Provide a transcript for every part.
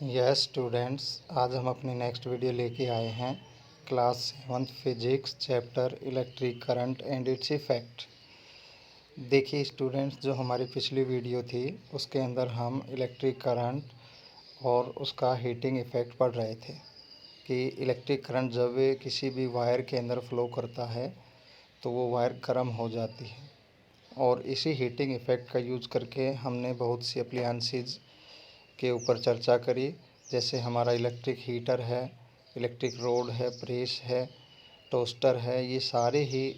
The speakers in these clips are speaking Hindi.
यस स्टूडेंट्स, आज हम अपनी नेक्स्ट वीडियो लेके आए हैं class 7th physics chapter electric current and it's effect. देखिए स्टूडेंट्स, जो हमारी पिछली वीडियो थी उसके अंदर हम इलेक्ट्रिक करंट और उसका हीटिंग इफ़ेक्ट पढ़ रहे थे कि इलेक्ट्रिक करंट जब किसी भी वायर के अंदर फ़्लो करता है तो वो वायर गर्म हो जाती है। और इसी हीटिंग इफ़ेक्ट का यूज़ करके हमने बहुत सी अप्लायंसेस के ऊपर चर्चा करी, जैसे हमारा इलेक्ट्रिक हीटर है, इलेक्ट्रिक रोड है, प्रेस है, टोस्टर है। ये सारे ही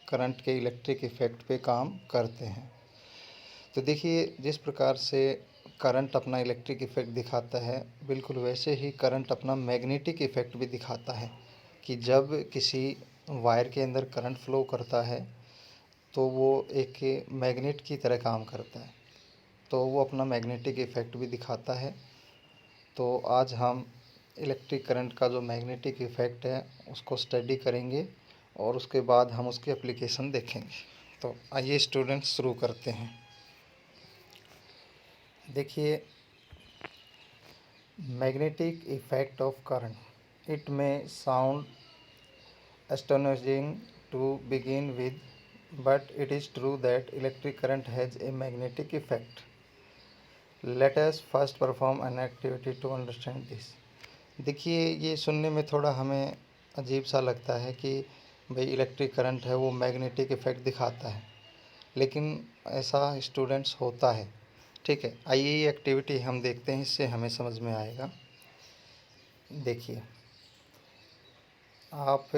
करंट के इलेक्ट्रिक इफ़ेक्ट पे काम करते हैं। तो देखिए, जिस प्रकार से करंट अपना इलेक्ट्रिक इफ़ेक्ट दिखाता है, बिल्कुल वैसे ही करंट अपना मैग्नेटिक इफ़ेक्ट भी दिखाता है कि जब किसी वायर के अंदर करंट फ्लो करता है तो वो एक मैग्नेट की तरह काम करता है, तो वो अपना मैग्नेटिक इफ़ेक्ट भी दिखाता है। तो आज हम इलेक्ट्रिक करंट का जो मैग्नेटिक इफ़ेक्ट है उसको स्टडी करेंगे और उसके बाद हम उसकी एप्लीकेशन देखेंगे। तो आइए स्टूडेंट्स शुरू करते हैं। देखिए, magnetic effect of current, it में sound astonishing to begin with, but it is true that electric current has a magnetic effect. Let us first perform an activity to understand this. देखिए, ये सुनने में थोड़ा हमें अजीब सा लगता है कि भाई इलेक्ट्रिक करंट है वो मैग्नेटिक इफ़ेक्ट दिखाता है, लेकिन ऐसा स्टूडेंट्स होता है। ठीक है, आइए ये एक्टिविटी हम देखते हैं, इससे हमें समझ में आएगा। देखिए, आप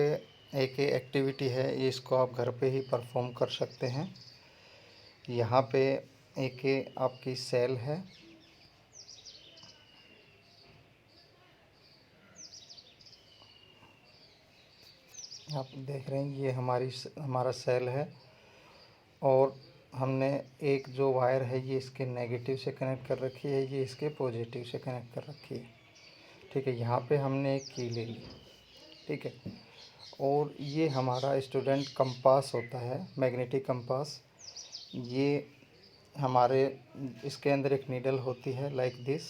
एक एक्टिविटी है ये, इसको आप घर पे ही परफॉर्म कर सकते हैं। यहाँ पे एक आपकी सेल है, आप देख रहे हैं ये हमारा सेल है, और हमने एक जो वायर है ये इसके नेगेटिव से कनेक्ट कर रखी है, ये इसके पॉजिटिव से कनेक्ट कर रखी है। ठीक है, यहाँ पे हमने एक की ले ली। ठीक है, और ये हमारा स्टूडेंट कंपास होता है, मैग्नेटिक कंपास। ये हमारे इसके अंदर एक नीडल होती है लाइक दिस।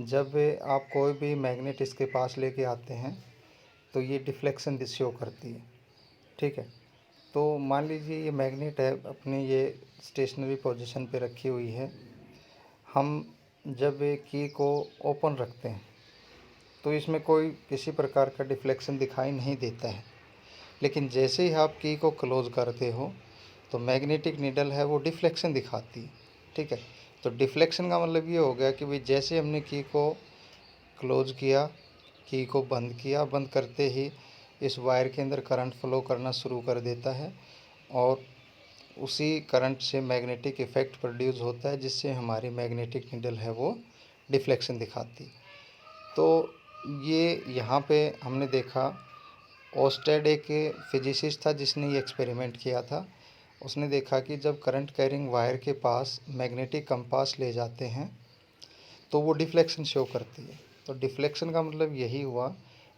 जब आप कोई भी मैग्नेट इसके पास लेके आते हैं तो ये डिफ्लेक्शन शो करती है। ठीक है, तो मान लीजिए ये मैग्नेट है, अपनी ये स्टेशनरी पोजीशन पे रखी हुई है। हम जब की को ओपन रखते हैं तो इसमें कोई किसी प्रकार का डिफ्लेक्शन दिखाई नहीं देता है, लेकिन जैसे ही आप की को क्लोज़ करते हो तो मैग्नेटिक नीडल है वो डिफ्लेक्शन दिखाती है। ठीक है, तो डिफ्लेक्शन का मतलब ये हो गया कि भाई जैसे हमने की को क्लोज़ किया, की को बंद किया, बंद करते ही इस वायर के अंदर करंट फ्लो करना शुरू कर देता है, और उसी करंट से मैग्नेटिक इफ़ेक्ट प्रोड्यूस होता है, जिससे हमारी मैग्नेटिक नीडल है वो डिफ्लेक्शन दिखाती। तो ये यहाँ पे हमने देखा, ओस्टेड एक फिजिसिस्ट था जिसने ये एक्सपेरिमेंट किया था। उसने देखा कि जब करंट कैरिंग वायर के पास मैग्नेटिक कंपास ले जाते हैं तो वो डिफ्लेक्शन शो करती है। तो डिफ्लेक्शन का मतलब यही हुआ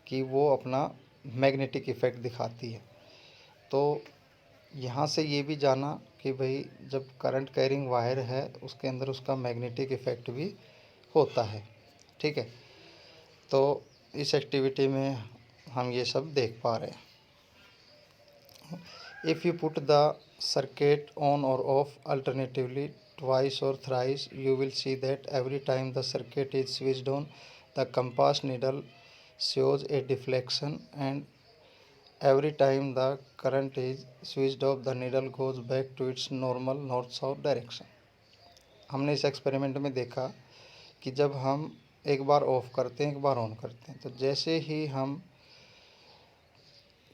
कि वो अपना मैग्नेटिक इफ़ेक्ट दिखाती है। तो यहाँ से ये भी जाना कि भाई जब करंट कैरिंग वायर है उसके अंदर उसका मैग्नेटिक इफ़ेक्ट भी होता है। ठीक है, तो इस एक्टिविटी में हम ये सब देख पा रहे हैं। If you put the circuit on or off alternatively twice or thrice, you will see that every time the circuit is switched on, the compass needle shows a deflection, and every time the current is switched off, the needle goes back to its normal north-south direction. हमने इस एक्सपेरिमेंट में देखा कि जब हम एक बार ऑफ करते हैं, एक बार ऑन करते हैं, तो जैसे ही हम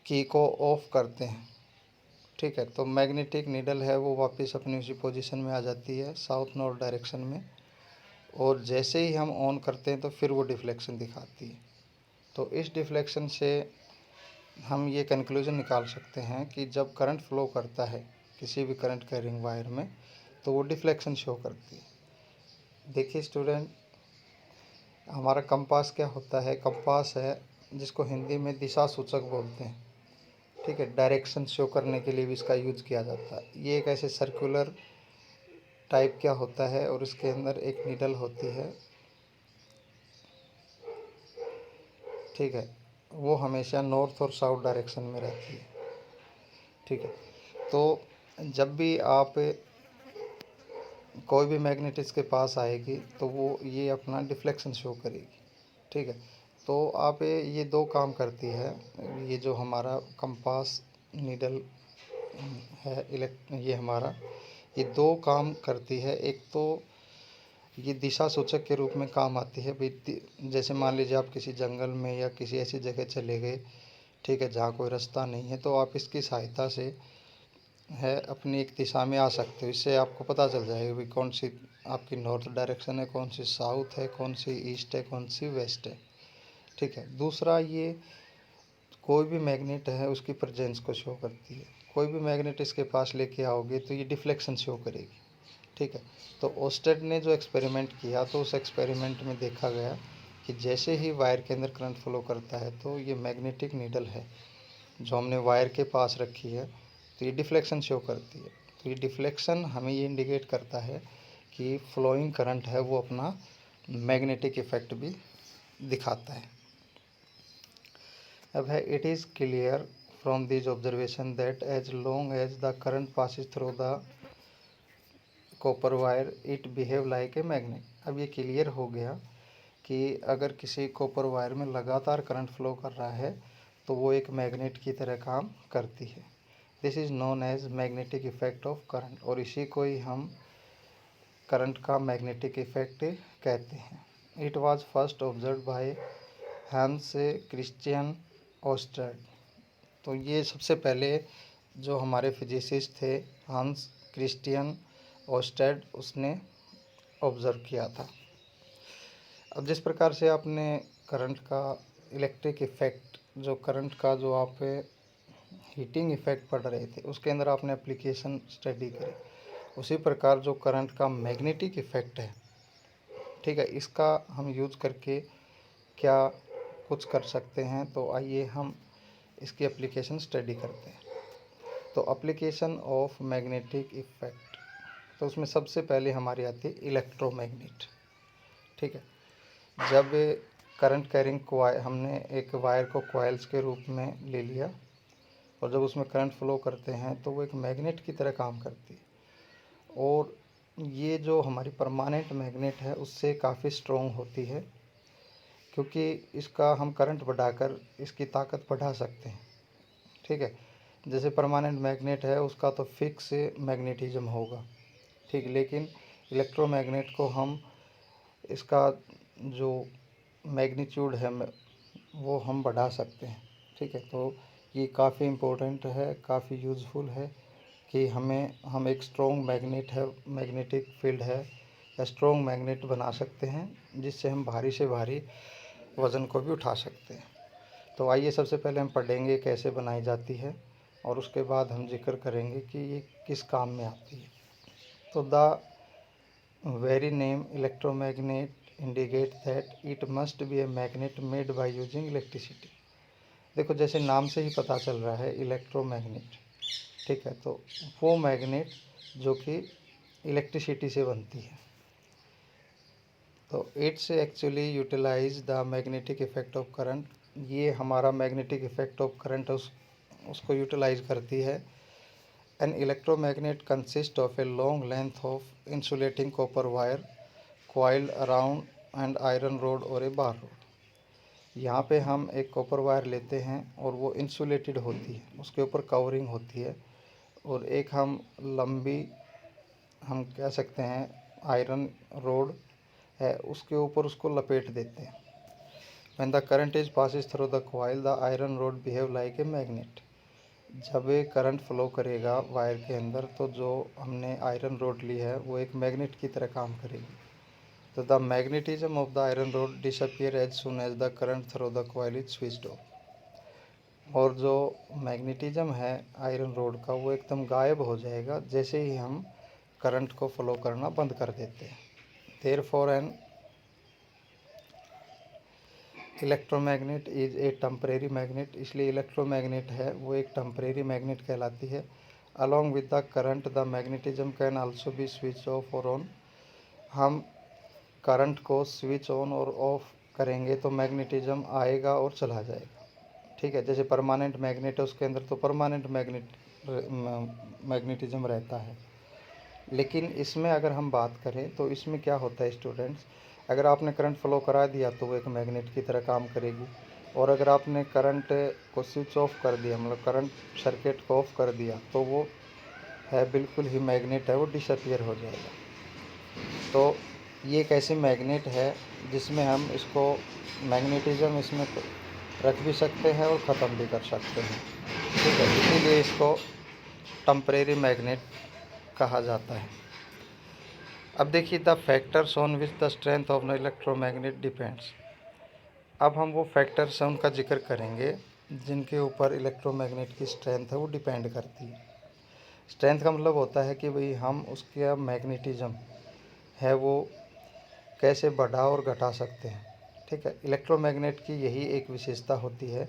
की को ऑफ करते हैं, ठीक है, तो मैग्नेटिक नीडल है वो वापस अपनी उसी पोजीशन में आ जाती है, साउथ नॉर्थ डायरेक्शन में। और जैसे ही हम ऑन करते हैं तो फिर वो डिफ्लेक्शन दिखाती है। तो इस डिफ्लेक्शन से हम ये कंक्लूजन निकाल सकते हैं कि जब करंट फ्लो करता है किसी भी करंट कैरिंग वायर में तो वो डिफ्लेक्शन शो करती है। देखिए स्टूडेंट, हमारा कंपास क्या होता है? कंपास है जिसको हिंदी में दिशा सूचक बोलते हैं। ठीक है, डायरेक्शन शो करने के लिए भी इसका यूज़ किया जाता है। ये एक ऐसे सर्कुलर टाइप क्या होता है और इसके अंदर एक नीडल होती है, ठीक है, वो हमेशा नॉर्थ और साउथ डायरेक्शन में रहती है, ठीक है। तो जब भी आप कोई भी मैग्नेट इसके पास आएगी तो वो ये अपना डिफ्लेक्शन शो करेगी, ठीक है। तो आप ये दो काम करती है, ये जो हमारा कंपास नीडल है ये हमारा ये दो काम करती है। एक तो ये दिशा सूचक के रूप में काम आती है भाई, जैसे मान लीजिए आप किसी जंगल में या किसी ऐसी जगह चले गए, ठीक है, जहाँ कोई रास्ता नहीं है, तो आप इसकी सहायता से है अपनी एक दिशा में आ सकते हो। इससे आपको पता चल जाएगा भाई कौन सी आपकी नॉर्थ डायरेक्शन है, कौन सी साउथ है, कौन सी ईस्ट है, कौन सी वेस्ट है, ठीक है। दूसरा, ये कोई भी मैग्नेट है उसकी प्रेजेंस को शो करती है। कोई भी मैग्नेट इसके पास लेके आओगे तो ये डिफ्लेक्शन शो करेगी, ठीक है। तो ओस्टेड ने जो एक्सपेरिमेंट किया तो उस एक्सपेरिमेंट में देखा गया कि जैसे ही वायर के अंदर करंट फ्लो करता है तो ये मैग्नेटिक नीडल है जो हमने वायर के पास रखी है तो ये डिफ्लेक्शन शो करती है। तो ये डिफ्लेक्शन हमें ये इंडिकेट करता है कि फ्लोइंग करंट है वो अपना मैग्नेटिक इफेक्ट भी दिखाता है। अब है, it is clear from this observation that as long as the current passes through the copper wire it behave like a magnet. अब ये क्लियर हो गया कि अगर किसी कॉपर वायर में लगातार करंट फ्लो कर रहा है तो वो एक मैग्नेट की तरह काम करती है। This is known as magnetic effect of current, और इसी को ही हम करंट का मैग्नेटिक इफेक्ट कहते हैं। It was first observe by Hans Christian ousted. तो ये सबसे पहले जो हमारे फिजिसिस्ट थे हांस क्रिश्चियन ओस्टेड, उसने ऑब्ज़र्व किया था। अब जिस प्रकार से आपने करंट का इलेक्ट्रिक इफ़ेक्ट, जो करंट का जो आप हीटिंग इफ़ेक्ट पढ़ रहे थे उसके अंदर आपने एप्लीकेशन स्टडी करी, उसी प्रकार जो करंट का मैग्नेटिक इफ़ेक्ट है, ठीक है, इसका हम यूज़ करके क्या कुछ कर सकते हैं। तो आइए हम इसकी एप्लीकेशन स्टडी करते हैं। तो एप्लीकेशन ऑफ मैग्नेटिक इफ़ेक्ट, तो उसमें सबसे पहले हमारी आती है इलेक्ट्रोमैग्नेट, ठीक है। जब करंट कैरिंग कॉइल, हमने एक वायर को कॉइल्स के रूप में ले लिया और जब उसमें करंट फ्लो करते हैं तो वो एक मैग्नेट की तरह काम करती है, और ये जो हमारी परमानेंट मैग्नेट है उससे काफ़ी स्ट्रॉन्ग होती है, क्योंकि इसका हम करंट बढ़ाकर इसकी ताकत बढ़ा सकते हैं, ठीक है। जैसे परमानेंट मैग्नेट है उसका तो फिक्स मैग्नेटिज्म होगा, ठीक, लेकिन इलेक्ट्रोमैग्नेट को हम इसका जो मैग्नीट्यूड है वो हम बढ़ा सकते हैं, ठीक है। तो ये काफ़ी इम्पोर्टेंट है, काफ़ी यूज़फुल है कि हम एक स्ट्रॉन्ग मैग्नेट है, मैग्नेटिक फील्ड है या स्ट्रॉन्ग मैग्नेट बना सकते हैं जिससे हम भारी से भारी वज़न को भी उठा सकते हैं। तो आइए सबसे पहले हम पढ़ेंगे कैसे बनाई जाती है और उसके बाद हम जिक्र करेंगे कि ये किस काम में आती है। तो the very name electromagnet indicate that it must be a magnet made by using electricity. देखो, जैसे नाम से ही पता चल रहा है इलेक्ट्रोमैग्नेट, ठीक है, तो वो मैग्नेट जो कि इलेक्ट्रिसिटी से बनती है। तो it's actually utilize the magnetic effect of current, ये हमारा मैग्नेटिक इफेक्ट ऑफ करंट उसको यूटिलाइज करती है। An electromagnet consist of a long length of insulating copper wire coiled around and iron rod और ए बार रोड। यहाँ पे हम एक कॉपर वायर लेते हैं और वो इंसुलेटेड होती है, उसके ऊपर कवरिंग होती है, और एक हम लंबी, हम कह सकते हैं आयरन रोड है, उसके ऊपर उसको लपेट देते हैं। When the current is passes through the coil the iron road behave like a magnet. जब ये करंट फ्लो करेगा वायर के अंदर तो जो हमने आयरन रोड ली है वो एक मैग्नेट की तरह काम करेगी। तो the magnetism of the iron rod disappear as soon as the current through the coil is switched off. और जो मैग्नेटिज्म है आयरन रोड का वो एकदम गायब हो जाएगा जैसे ही हम करंट को फ्लो करना बंद कर देते हैं। Therefore an electromagnet is a temporary magnet, इसलिए इलेक्ट्रोमैग्नेट है वो एक टेम्परेरी मैग्नेट कहलाती है। along with the current the magnetism can also be switched off or on। हम करंट को स्विच ऑन और ऑफ करेंगे तो मैग्नेटिज्म आएगा और चला जाएगा। ठीक है, जैसे परमानेंट मैग्नेट है उसके अंदर तो परमानेंट मैग्नेटिज्म रहता है। लेकिन इसमें अगर हम बात करें तो इसमें क्या होता है स्टूडेंट्स, अगर आपने करंट फ्लो करा दिया तो वो एक मैग्नेट की तरह काम करेगी, और अगर आपने करंट को स्विच ऑफ कर दिया, मतलब करंट सर्किट को ऑफ कर दिया, तो वो है बिल्कुल ही मैग्नेट है, वो डिसअपियर हो जाएगा। तो ये एक ऐसी मैग्नेट है जिसमें हम इसको मैग्नेटिज्म इसमें रख भी सकते हैं और ख़त्म भी कर सकते हैं। ठीक है, इसीलिए इसको टेम्परेरी मैग्नेट कहा जाता है। अब देखिए the factors on which the strength of the electromagnet depends. अब हम वो फैक्टर्स हैं उनका जिक्र करेंगे जिनके ऊपर इलेक्ट्रोमैग्नेट की स्ट्रेंथ है वो डिपेंड करती है। स्ट्रेंथ का मतलब होता है कि भाई हम उसका मैग्नेटिज्म है वो कैसे बढ़ा और घटा सकते हैं। ठीक है, इलेक्ट्रोमैग्नेट की यही एक विशेषता होती है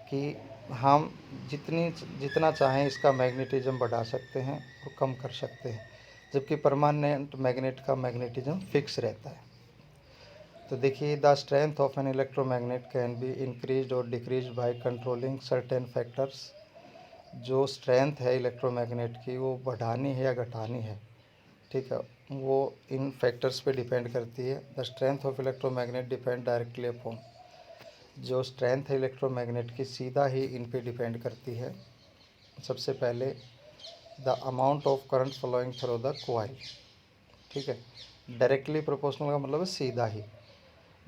कि हम जितना चाहें इसका मैग्नेटिज्म बढ़ा सकते हैं और कम कर सकते हैं, जबकि परमानेंट मैग्नेट का मैग्नेटिज्म फिक्स रहता है। तो देखिए the strength of an electromagnet can be increased और decreased by controlling certain factors. जो स्ट्रेंथ है इलेक्ट्रोमैग्नेट की वो बढ़ानी है या घटानी है, ठीक है, वो इन फैक्टर्स पे डिपेंड करती है। The strength of electromagnet depend directly upon. जो स्ट्रेंथ है इलेक्ट्रोमैग्नेट की सीधा ही इन पे डिपेंड करती है। सबसे पहले the amount of current flowing through the coil. ठीक है, डायरेक्टली प्रोपोर्शनल का मतलब है सीधा ही,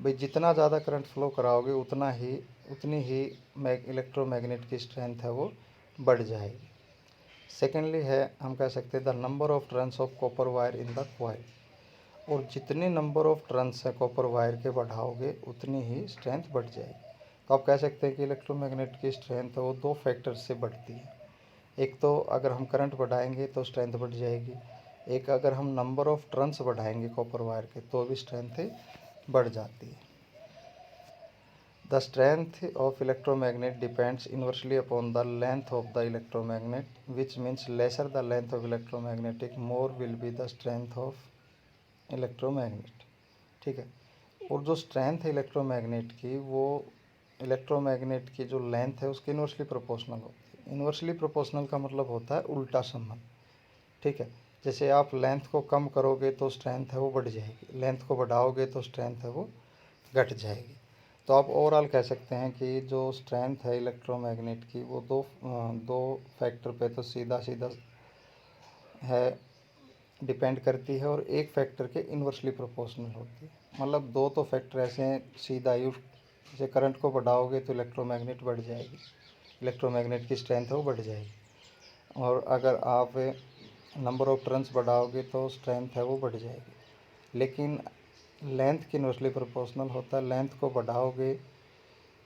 भाई जितना ज़्यादा करंट फ्लो कराओगे उतनी ही इलेक्ट्रोमैग्नेट की स्ट्रेंथ है वो बढ़ जाएगी। सेकेंडली है हम कह सकते हैं the number of turns of copper wire in the coil. और जितने नंबर ऑफ टर्न्स है कॉपर वायर के बढ़ाओगे उतनी ही स्ट्रेंथ बढ़ जाएगी। तो आप कह सकते हैं कि इलेक्ट्रोमैग्नेट की स्ट्रेंथ है वो दो फैक्टर से बढ़ती है। एक तो अगर हम करंट बढ़ाएंगे तो स्ट्रेंथ बढ़ जाएगी, एक अगर हम नंबर ऑफ टर्न्स बढ़ाएंगे कॉपर वायर के तो भी स्ट्रेंथ बढ़ जाती है। The strength of electromagnet depends inversely upon the length of the electromagnet, which means lesser the length of electromagnetic more will be the strength of electromagnet. ठीक है, और जो स्ट्रेंथ है इलेक्ट्रोमैग्नेट की वो इलेक्ट्रोमैग्नेट की जो लेंथ है उसके इन्वर्सली प्रोपोर्शनल होती है। इन्वर्सली प्रोपोर्शनल का मतलब होता है उल्टा संबंध। ठीक है, जैसे आप लेंथ को कम करोगे तो स्ट्रेंथ है वो बढ़ जाएगी, लेंथ को बढ़ाओगे तो स्ट्रेंथ है वो घट जाएगी। तो आप ओवरऑल कह सकते हैं कि जो स्ट्रेंथ है इलेक्ट्रोमैग्नेट की वो दो फैक्टर पे तो सीधा सीधा है डिपेंड करती है, और एक फैक्टर के इन्वर्सली प्रोपोर्शनल होती है। मतलब दो तो फैक्टर ऐसे हैं सीधा ही, जैसे करंट को बढ़ाओगे तो इलेक्ट्रोमैग्नेट बढ़ जाएगी, इलेक्ट्रोमैग्नेट की स्ट्रेंथ है वो बढ़ जाएगी, और अगर आप नंबर ऑफ टर्न्स बढ़ाओगे तो स्ट्रेंथ है वो बढ़ जाएगी। लेकिन लेंथ की इन्वर्सली प्रोपोर्शनल होता है, लेंथ को बढ़ाओगे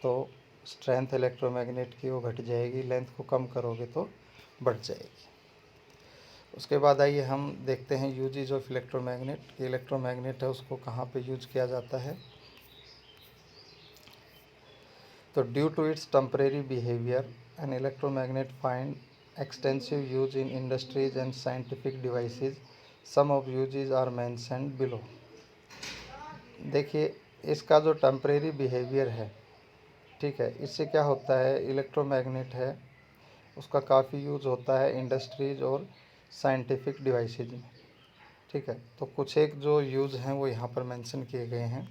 तो स्ट्रेंथ इलेक्ट्रोमैग्नेट की वो घट जाएगी, लेंथ को कम करोगे तो बढ़ जाएगी। उसके बाद आइए हम देखते हैं यूजेज ऑफ इलेक्ट्रोमैग्नेट। इलेक्ट्रोमैग्नेट है उसको कहाँ पे यूज किया जाता है। तो due to its temporary behaviour an electromagnet find extensive use in industries and scientific devices. Some of usages are mentioned below. देखिए इसका जो टेम्परेरी बिहेवियर है, ठीक है, इससे क्या होता है, इलेक्ट्रोमैग्नेट है उसका काफ़ी यूज़ होता है इंडस्ट्रीज और साइंटिफिक डिवाइसेज में। ठीक है, तो कुछ एक जो यूज़ हैं वो यहाँ पर मेंशन किए गए हैं।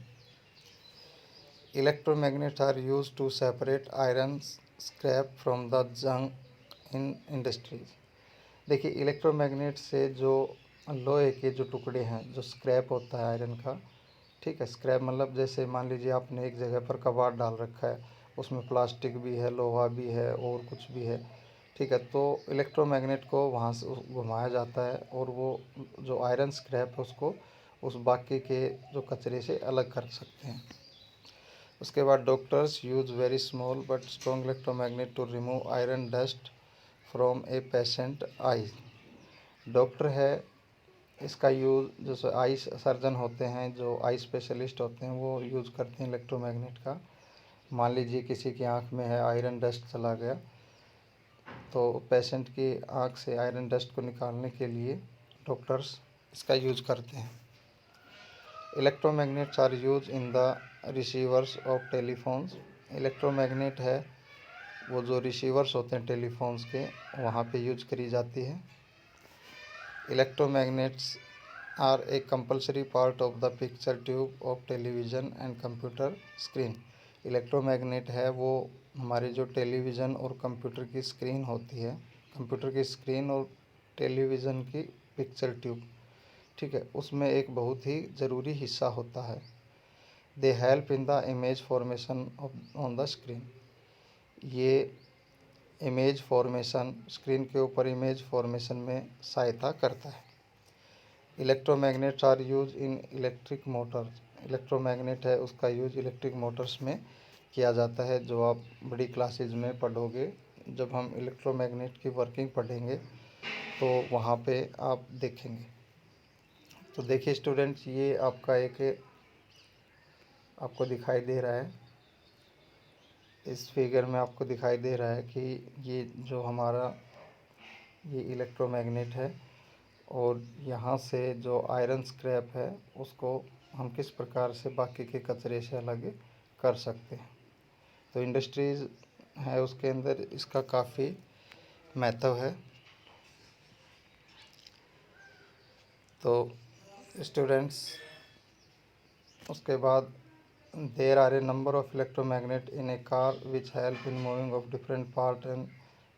Electromagnets are use to separate iron scrap from the junk in industries. देखिए इलेक्ट्रोमैग्नेट से जो लोहे के जो टुकड़े हैं, जो स्क्रैप होता है आयरन का, ठीक है, स्क्रैप मतलब जैसे मान लीजिए आपने एक जगह पर कबाड़ डाल रखा है, उसमें प्लास्टिक भी है, लोहा भी है और कुछ भी है, ठीक है, तो इलेक्ट्रोमैग्नेट को वहाँ से घुमाया जाता है और वो जो आयरन स्क्रैप है उसको उस बाकी के जो कचरे से अलग कर सकते हैं। उसके बाद doctors use very small but strong electromagnet to remove iron dust from a patient eye. Doctor है इसका यूज़ जैसे आई सर्जन होते हैं, जो आई स्पेशलिस्ट होते हैं, वो यूज़ करते हैं इलेक्ट्रोमैग्नेट का। मान लीजिए किसी की आंख में है, आयरन डस्ट चला गया, तो पेशेंट की आँख से आयरन डस्ट को निकालने के लिए डॉक्टर्स इसका यूज करते हैं। Electromagnets are use in the receivers of telephones. Electromagnet है वो जो रिसीवर्स होते हैं टेलीफोन्स के, वहाँ पे यूज करी जाती है। Electromagnets are a compulsory part of the picture tube of television and computer screen. Electromagnet है वो हमारे जो टेलीविज़न और कंप्यूटर की स्क्रीन होती है, कंप्यूटर की स्क्रीन और टेलीविज़न की पिक्चर ट्यूब, ठीक है, उसमें एक बहुत ही ज़रूरी हिस्सा होता है। They help in the image formation on the screen. ये इमेज फॉर्मेशन, स्क्रीन के ऊपर इमेज फॉर्मेशन में सहायता करता है। Electromagnets are use in electric motors. Electromagnet है उसका यूज इलेक्ट्रिक मोटर्स में किया जाता है, जो आप बड़ी क्लासेज में पढ़ोगे। जब हम इलेक्ट्रोमैग्नेट की वर्किंग पढ़ेंगे तो वहाँ पे आप देखेंगे। तो देखिए स्टूडेंट्स, ये आपका एक आपको दिखाई दे रहा है, इस फिगर में आपको दिखाई दे रहा है कि ये जो हमारा ये इलेक्ट्रोमैग्नेट है और यहाँ से जो आयरन स्क्रैप है उसको हम किस प्रकार से बाकी के कचरे से अलग कर सकते हैं। तो इंडस्ट्रीज़ है उसके अंदर इसका काफ़ी महत्व है। तो स्टूडेंट्स, उसके बाद there are a number of electromagnet in a car which help in moving of different part and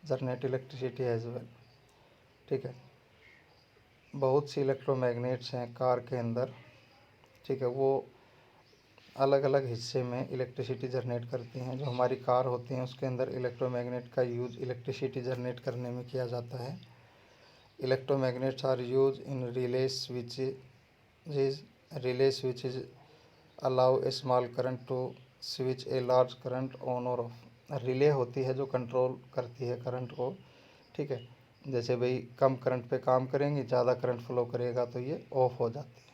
generate electricity as well. ठीक है, बहुत सी इलेक्ट्रोमैग्नेट्स हैं कार के अंदर, ठीक है, वो अलग अलग हिस्से में इलेक्ट्रिसिटी जनरेट करती हैं। जो हमारी कार होती हैं उसके अंदर इलेक्ट्रोमैग्नेट का यूज़ इलेक्ट्रिसिटी जनरेट करने में किया जाता है। Electromagnets are use in relay switches allow a small current to switch a large current on और ऑफ। रिले होती है जो कंट्रोल करती है करंट को, ठीक है, जैसे भाई कम करंट पे काम करेंगे, ज़्यादा करंट फ्लो करेगा तो ये ऑफ हो जाती है,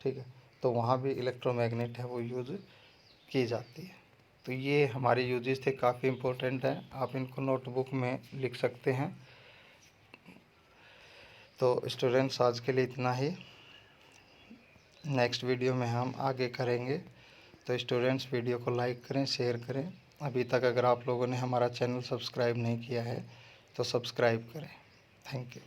ठीक है। तो वहाँ भी इलेक्ट्रोमैग्नेट है वो यूज़ की जाती है। तो ये हमारे यूजेस थे, काफ़ी इम्पोर्टेंट हैं, आप इनको नोटबुक में लिख सकते हैं। तो स्टूडेंट्स, आज के लिए इतना ही, नेक्स्ट वीडियो में हम आगे करेंगे। तो स्टूडेंट्स, वीडियो को लाइक करें, शेयर करें। अभी तक अगर आप लोगों ने हमारा चैनल सब्सक्राइब नहीं किया है तो सब्सक्राइब करें। Thank you.